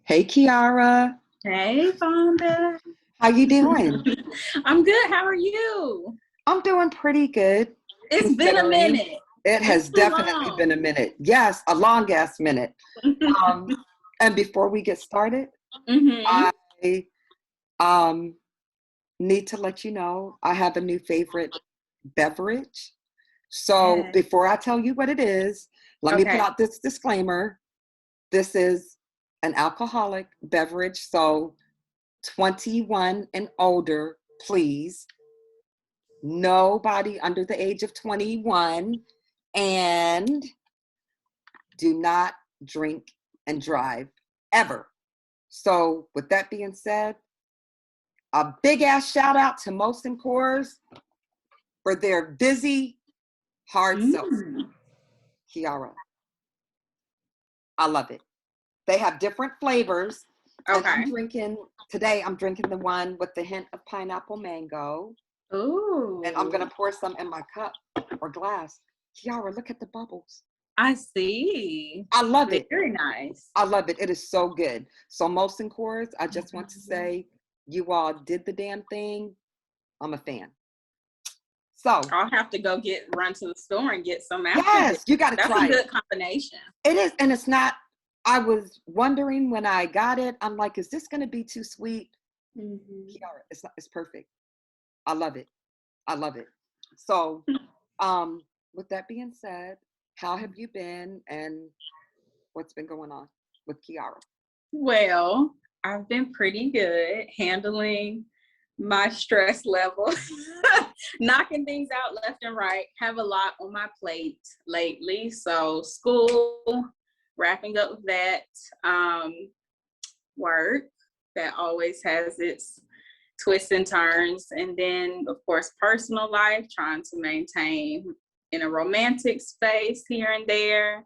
Hey Kiara, Hey, Fonda. how you doing? I'm good. How are you? I'm doing pretty good, It's been a considering minute. it It's has too definitely been a long. minute. Yes, a long ass minute. Um, and before we get started, Mm-hmm. I um need to let you know I have a new favorite beverage. So Yeah. before I tell you what it is, let me put Okay. out this disclaimer. This is an alcoholic beverage, so 21 and older, please. Nobody under the age of 21, and do not drink and drive ever. So, with that being said, a big ass shout out to Molson Coors for their Vizzy hard seltzer. Mm. Kiara, I love it. They have different flavors, and Okay. I'm drinking the one with the hint of pineapple mango, and I'm Ooh, gonna pour some in my cup or glass. Kiara, look at the bubbles. I see. I love it. Very nice. I love it. It is so good. So Molson Coors, I just want to Mhm. say you all did the damn thing. I'm a fan. So I'll have to run to the store and get some after this. yes, you got to That's a try it. good combination. It is, and it's not. I was wondering when I got it. I'm like, is this going to be too sweet? Hmm. Kiara, it's not. It's perfect. I love it. I love it. So, with that being said, how have you been, and what's been going on with Kiara? Well, I've been pretty good handling my stress level, knocking things out left and right. Have a lot on my plate lately. So, school, wrapping up with that, um, work that always has its twists and turns. And then, of course, personal life, trying to maintain in a romantic space here and there,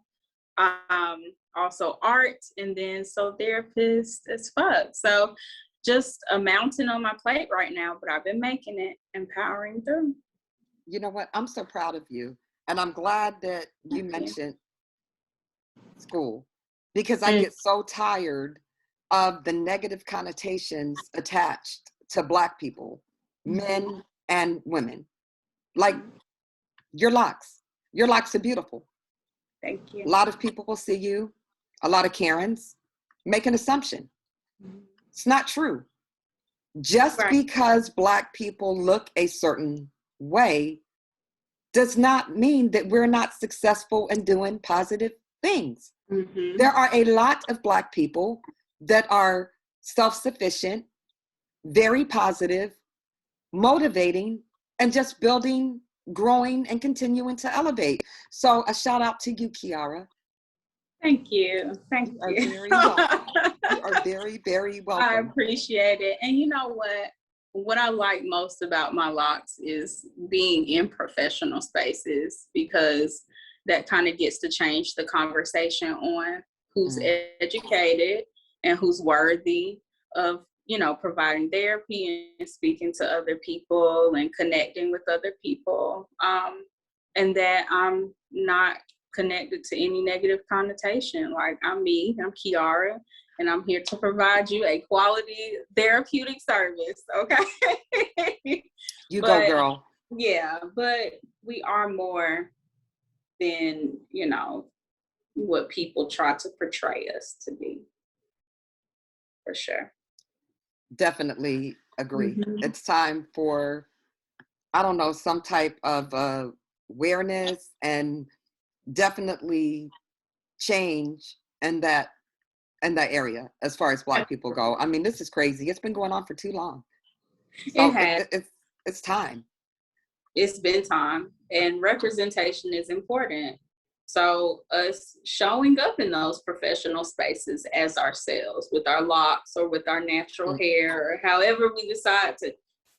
um, also art, and then so therapist as fuck. So just a mountain on my plate right now, but I've been making it and powering through. You know what? I'm so proud of you, and I'm glad that you Thank you. mentioned school because I Mm, get so tired of the negative connotations attached to Black people, mhm, men and women. Like your locks, your locks are beautiful. thank A you. lot of people will see you, a lot of Karens make an assumption. Mhm. It's not true. Just Right. because Black people look a certain way does not mean that we're not successful in doing positive things. There Hmm. are a lot of Black people that are self sufficient, very positive, motivating, and just building, growing, and continuing to elevate. So, a shout out to you, Kiara. Thank you. Thank You are you. very welcome. You are very, very I welcome. appreciate it. And you know what? What I like most about my locks is being in professional spaces because that kind of gets to change the conversation on who's Mm. educated and who's worthy of, providing therapy and speaking to other people and connecting with other people. And that I'm not connected to any negative connotation. Like I'm me, I'm Kiara, and I'm here to provide you a quality therapeutic service. Okay. You go, But girl. yeah, but we are more than, what people try to portray us to be, for sure. Definitely agree. Mm-hmm. It's time for, I don't know, some type of awareness and definitely change in that area as far as Black people go. I mean, this is crazy. It's been going on for too long. It So has. it's time. It's been time, and representation is important. So us showing up in those professional spaces as ourselves with our locks or with our natural Mm. hair or however we decide to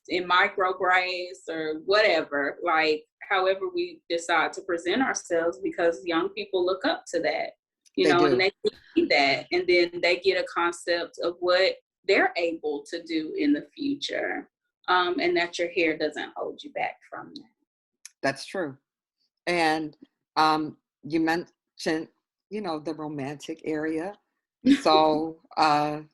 in micro braids or whatever, like however we decide to present ourselves, because young people look up to that, They and do. they see that, and then they get a concept of what they're able to do in the future, and that your hair doesn't hold you back from that. That's true. And you mentioned, the romantic area. So I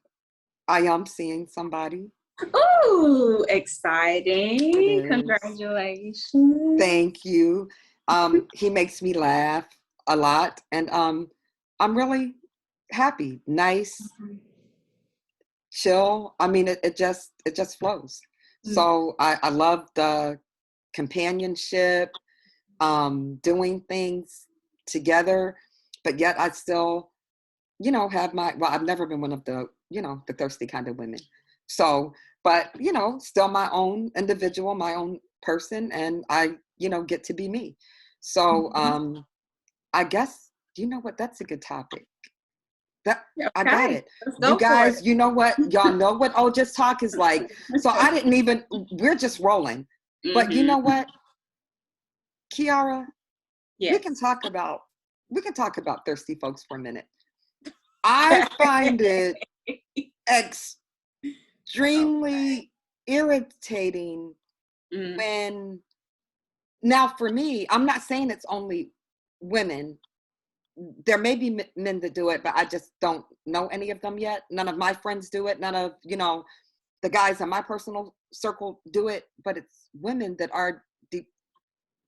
am seeing somebody. Ooh, It exciting. is. Congratulations. Thank you. He makes me laugh a lot, and I'm really happy. Nice, chill. I mean, it just flows. So I love the companionship, doing things together, but yet I still, have well, I've never been one of the, the thirsty kind of women. So, but, still my own individual, my own person, and I, get to be me. So, I guess, you know what, that's a good topic. That I got Okay, it. let's You go for guys, you know what? Y'all know what Oh Just Talk is like. So I didn't even, we're just rolling. But you know it. what, Kiara, we can Yes. talk about we can talk about thirsty folks for a minute. I find it Okay. extremely irritating Mm, when, now for me, I'm not saying it's only women. There may be men that do it, but I just don't know any of them yet. None of my friends do it. None of, the guys in my personal circle do it, but it's women that are,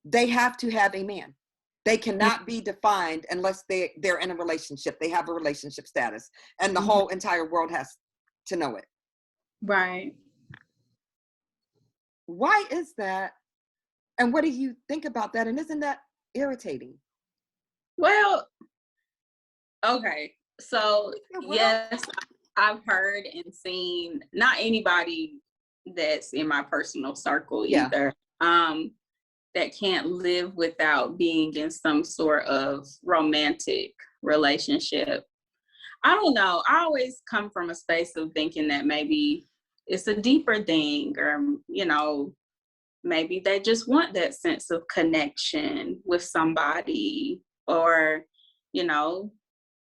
they have to have a man. They mm, cannot be defined unless they're in a relationship. They have a relationship status, and the mhm. whole entire world has to know it. Right. Why is that? And what do you think about that? And isn't that irritating? Well, okay. So, Well, yes, I've heard and seen not anybody that's in my personal circle yeah. either. That can't live without being in some sort of romantic relationship. I don't know. I always come from a space of thinking that maybe it's a deeper thing, or, maybe they just want that sense of connection with somebody, or, you know,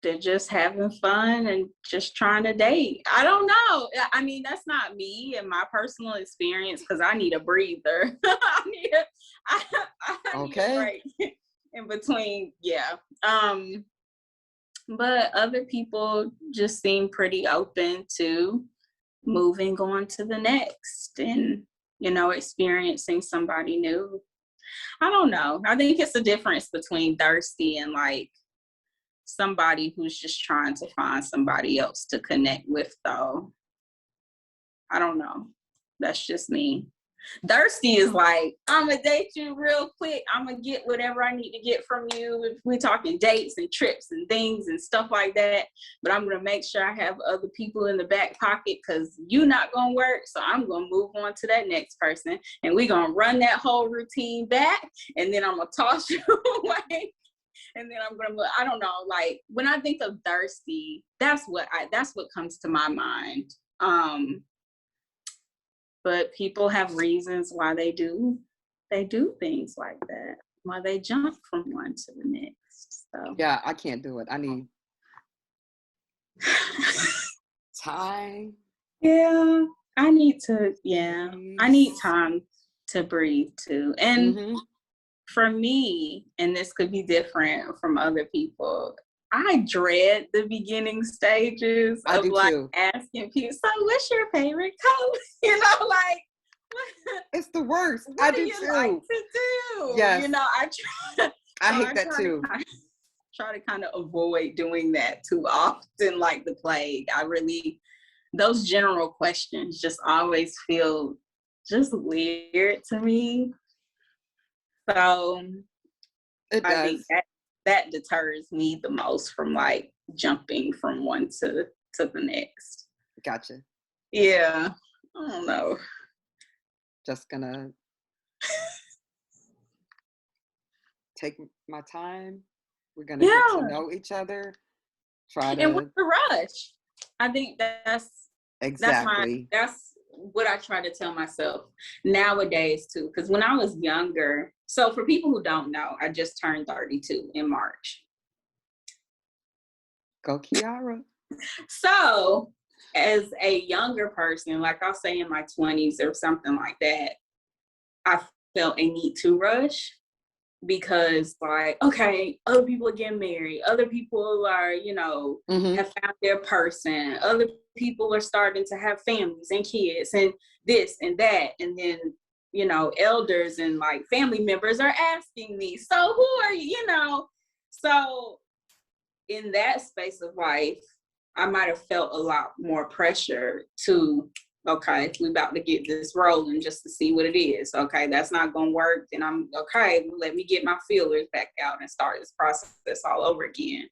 they're just having fun and just trying to date. I don't know. I mean, that's not me and my personal experience, because I need a breather. I, I need a Okay. break in between. Yeah. But other people just seem pretty open to moving on to the next, and, experiencing somebody new. I don't know. I think it's a difference between thirsty and like somebody who's just trying to find somebody else to connect with, though. I don't know. That's just me. Thirsty is like, I'm gonna date you real quick. I'm gonna get whatever I need to get from you. If we're talking dates and trips and things and stuff like that, but I'm gonna make sure I have other people in the back pocket, because you're not gonna work. So I'm gonna move on to that next person, and we're gonna run that whole routine back, and then I'm gonna toss you away. And then I don't know, like when I think of thirsty, that's what comes to my mind. But people have reasons why they do things like that, why they jump from one to the next. So Yeah, I can't do it. I need time. yeah, I need Peace. time to breathe too. And Mm-hmm. for me, and this could be different from other people, I dread the beginning stages I of do like too. asking people, so what's your favorite color? Like, what, It's the worst. I what do do you like too. to do? Yes. I try, I so hate I that too. try to kind of avoid doing that too often, like the plague. Those general questions just always feel just weird to me. So It I think does. that deters me the most from like jumping from one to the next. Gotcha. Yeah, I don't know. Just gonna take my time. We're gonna get to Yeah, know each other. Try and what's to the rush? I think exactly. that's what I try to tell myself nowadays too. Because when I was younger, so for people who don't know, I just turned 32 in March. Go Kiara. So as a younger person, like I'll say in my 20s or something like that, I felt a need to rush. because like, okay, other people are getting married, other people are, you know, have found their person, other people are starting to have families and kids and this and that. And then, you know, elders and like family members are asking me, so who are you, you know? So in that space of life, I might have felt a lot more pressure to, okay, we about to get this rolling just to see what it is. Okay, that's not gonna work. Then I'm okay, let me get my feelers back out and start this process all over again.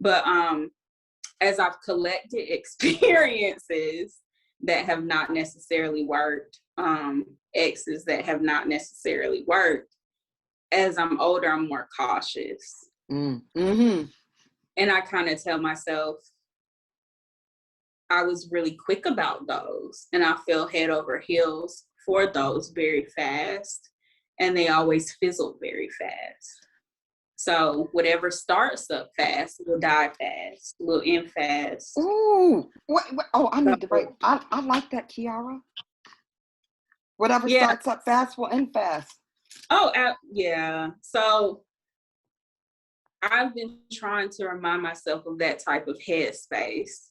But as I've collected experiences that have not necessarily worked, exes that have not necessarily worked, as I'm older, I'm more cautious. Mm-hmm. And I kind of tell myself, I was really quick about those, and I fell head over heels for those very fast, and they always fizzled very fast. So whatever starts up fast will die fast, will end fast. Ooh, what? Oh, I need to write. So, I like that, Kiara. Whatever yeah. starts up fast will end fast. Oh, yeah. So I've been trying to remind myself of that type of headspace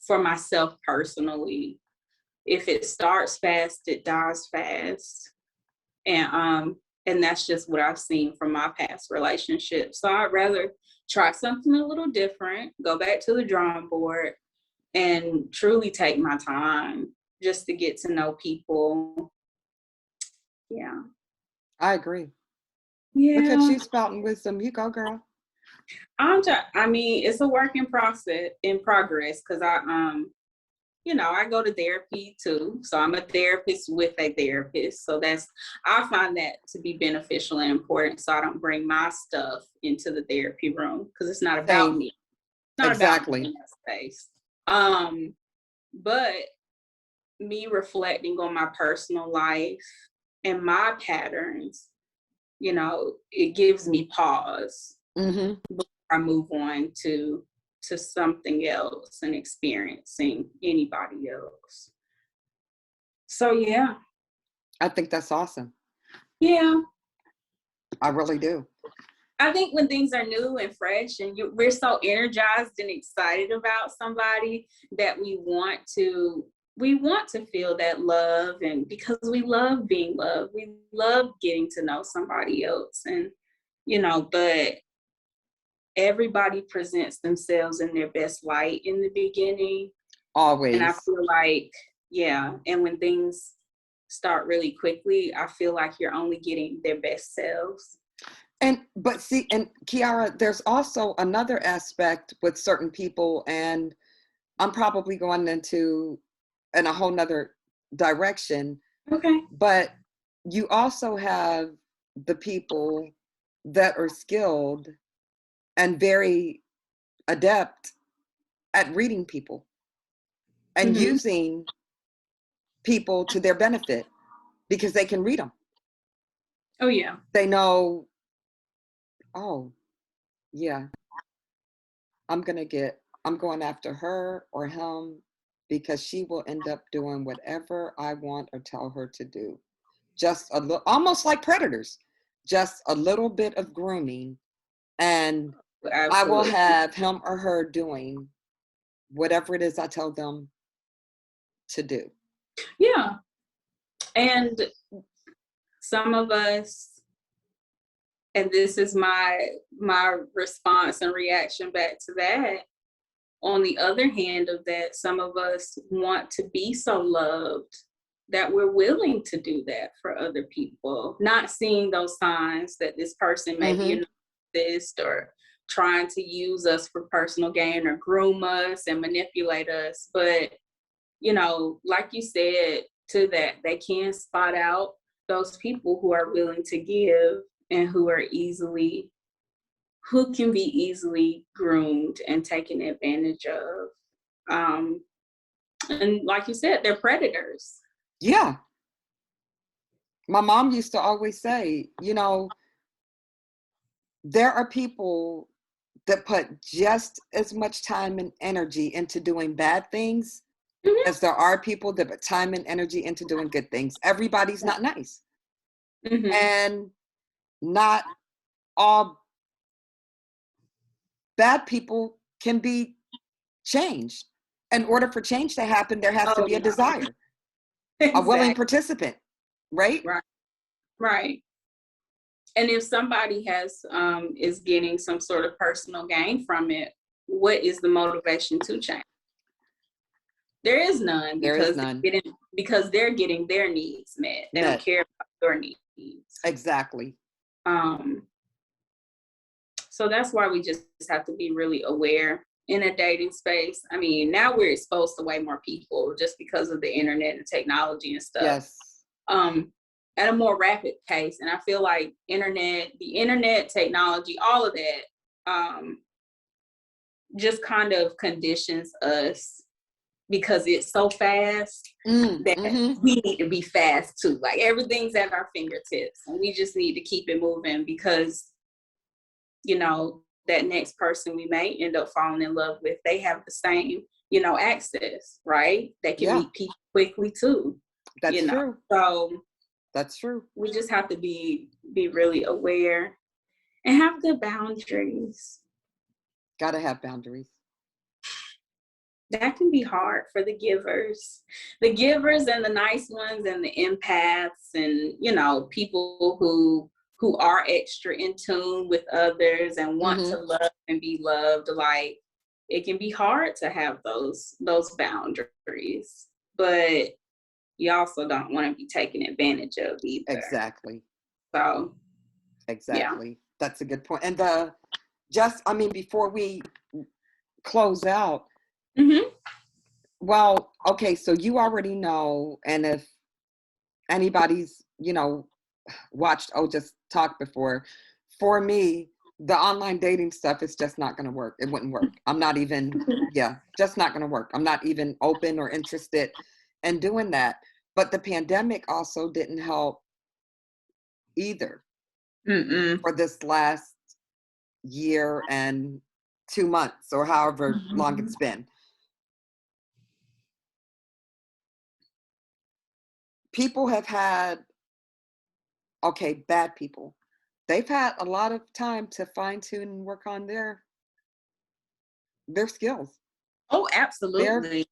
for myself personally. If it starts fast, it dies fast. And that's just what I've seen from my past relationships. So I'd rather try something a little different, go back to the drawing board, and truly take my time just to get to know people. Yeah. I agree. Look at Yeah. you spouting wisdom. You go, girl. I mean, it's a work in progress because you know, I go to therapy too. So I'm a therapist with a therapist. So I find that to be beneficial and important. So I don't bring my stuff into the therapy room because it's not about Same. me. It's not Exactly. about me in that space. But me reflecting on my personal life and my patterns, you know, it gives me pause Mm-hmm. before I move on to something else and experiencing anybody else. So yeah. I think that's awesome. Yeah. I really do. I think when things are new and fresh and we're so energized and excited about somebody that we want to feel that love, and because we love being loved, we love getting to know somebody else. And you know, but everybody presents themselves in their best light in the beginning. And I Always. feel like, yeah, and when things start really quickly, I feel like you're only getting their best selves. But see, and Kiara, there's also another aspect with certain people, and I'm probably going in a whole nother direction. Okay. But you also have the people that are skilled and very adept at reading people and Mm-hmm. using people to their benefit because they can read them. Oh yeah. They know, oh, yeah, I'm going after her or him because she will end up doing whatever I want or tell her to do. Just a little, almost like predators, just a little bit of grooming, and I will Absolutely. have him or her doing whatever it is I tell them to do. Yeah. And some of us, and this is my response and reaction back to that. On the other hand of that, some of us want to be so loved that we're willing to do that for other people, not seeing those signs that this person may be a narcissist or trying to use us for personal gain or groom us and manipulate us. But, you know, like you said, to that, they can spot out those people who are willing to give and who can be easily groomed and taken advantage of. And like you said, they're predators. Yeah. My mom used to always say, there are people that put just as much time and energy into doing bad things as there are people that put time and energy into doing good things. Everybody's not nice. Mm-hmm. And not all bad people can be changed. In order for change to happen, there has to Oh be a no. desire, a willing Exactly. participant, right? Right. Right. And if somebody has is getting some sort of personal gain from it, what is the motivation to change? There is none, There is none. because they're getting their needs met. They don't Met. care about your needs. Exactly. Um, so that's why we just have to be really aware in a dating space. I mean, now we're exposed to way more people just because of the internet and technology and stuff. Yes. At a more rapid pace. And I feel like the internet, technology, all of that, just kind of conditions us because it's so fast that we need to be fast too. Like everything's at our fingertips and we just need to keep it moving because, you know, that next person we may end up falling in love with, they have the same, you know, access, right? They can meet people quickly too. That's true. So that's true. We just have to be really aware and have good boundaries. Gotta have boundaries. That can be hard for the givers and the nice ones and the empaths and, you know, people who are extra in tune with others and want to love and be loved. Like it can be hard to have those boundaries, but you also don't want to be taken advantage of either. Exactly. So exactly. Yeah. That's a good point. And before we close out, well, okay, so you already know, and if anybody's, you know, watched OJT talk before, for me, the online dating stuff is just not going to work. It wouldn't work. I'm not even, just not going to work. I'm not even open or interested in doing that. But the pandemic also didn't help either for this last year and 2 months or however long it's been. People have had, bad people. They've had a lot of time to fine tune and work on their skills. Oh, absolutely.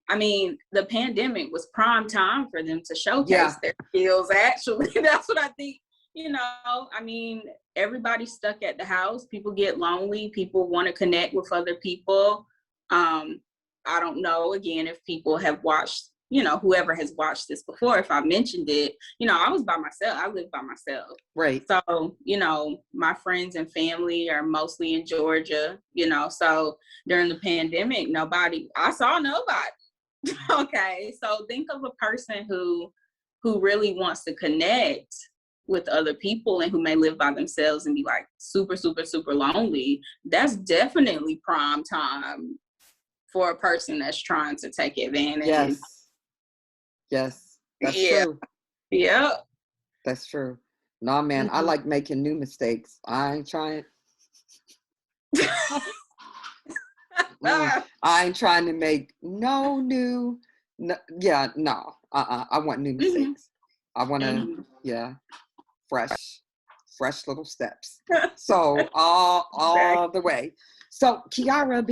I mean, the pandemic was prime time for them to showcase their skills. Actually, that's what I think. You know, I mean, everybody's stuck at the house. People get lonely. People want to connect with other people. I don't know, again, if people have watched, you know, whoever has watched this before, if I mentioned it, you know, I was by myself. I lived by myself. Right. So, you know, my friends and family are mostly in Georgia, you know, so during the pandemic, I saw nobody. Okay. So think of a person who really wants to connect with other people and who may live by themselves and be like super, super, super lonely. That's definitely prime time for a person that's trying to take advantage. Yes. That's true. Yeah. That's true. Nah, man, I like making new mistakes. I ain't trying. I ain't trying to make I want new mistakes. I want to, fresh little steps. So all the way. So Kiara,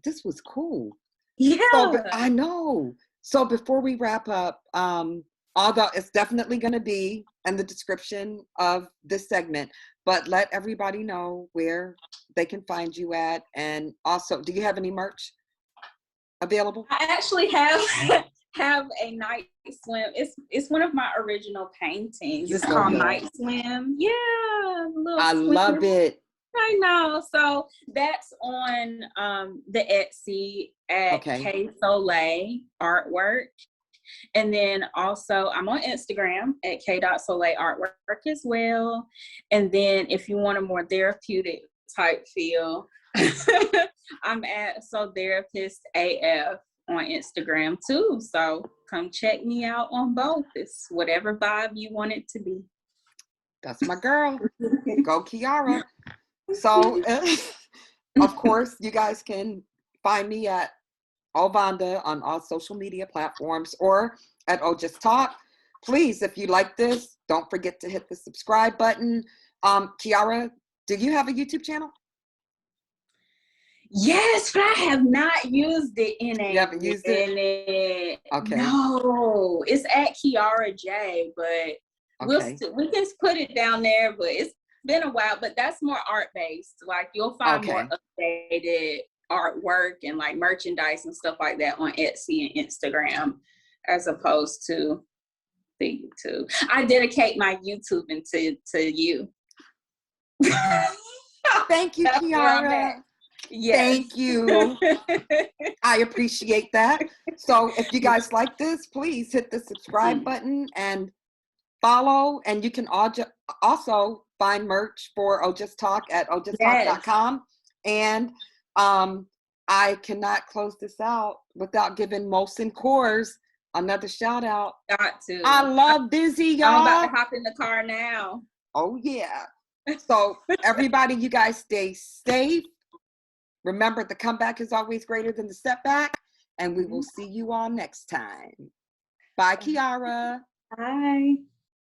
this was cool. Yeah. So, I know. So before we wrap up, although it's definitely going to be in the description of this segment, but let everybody know where they can find you at. And also, do you have any merch available? I actually have a night swim. It's one of my original paintings. It's called Night Swim. Yeah. I love it. I know. So that's on the Etsy at K Soleil Artwork. And then also I'm on Instagram at k.soleil artwork as well. And then if you want a more therapeutic type feel, I'm at So Therapist AF on Instagram too. So come check me out on both. It's whatever vibe you want it to be. That's my girl. Go Kiara. So, of course, you guys can find me at Ovanda on all social media platforms or at OJT Talk. Please, if you like this, don't forget to hit the subscribe button. Kiara, do you have a YouTube channel? Yes, but I have not used it in a You haven't used it? minute. Okay. No, it's at Kiara J, but Okay. we can put it down there, but it's been a while, but that's more art based. Like you'll find more Okay. updated artwork and like merchandise and stuff like that on Etsy and Instagram as opposed to the YouTube. I dedicate my YouTube to you. Thank you, That's where I'm at. Kiara. Yes. Thank you. I appreciate that. So if you guys like this, please hit the subscribe button and follow. And you can also find merch for OJT Talk at ojttalk.com. And I cannot close this out without giving Molson Coors another shout out. Got to. I love Vizzy, y'all. I'm about to hop in the car now. Oh, yeah. So everybody, you guys stay safe. Remember, the comeback is always greater than the setback. And we will see you all next time. Bye, Kiara. Bye.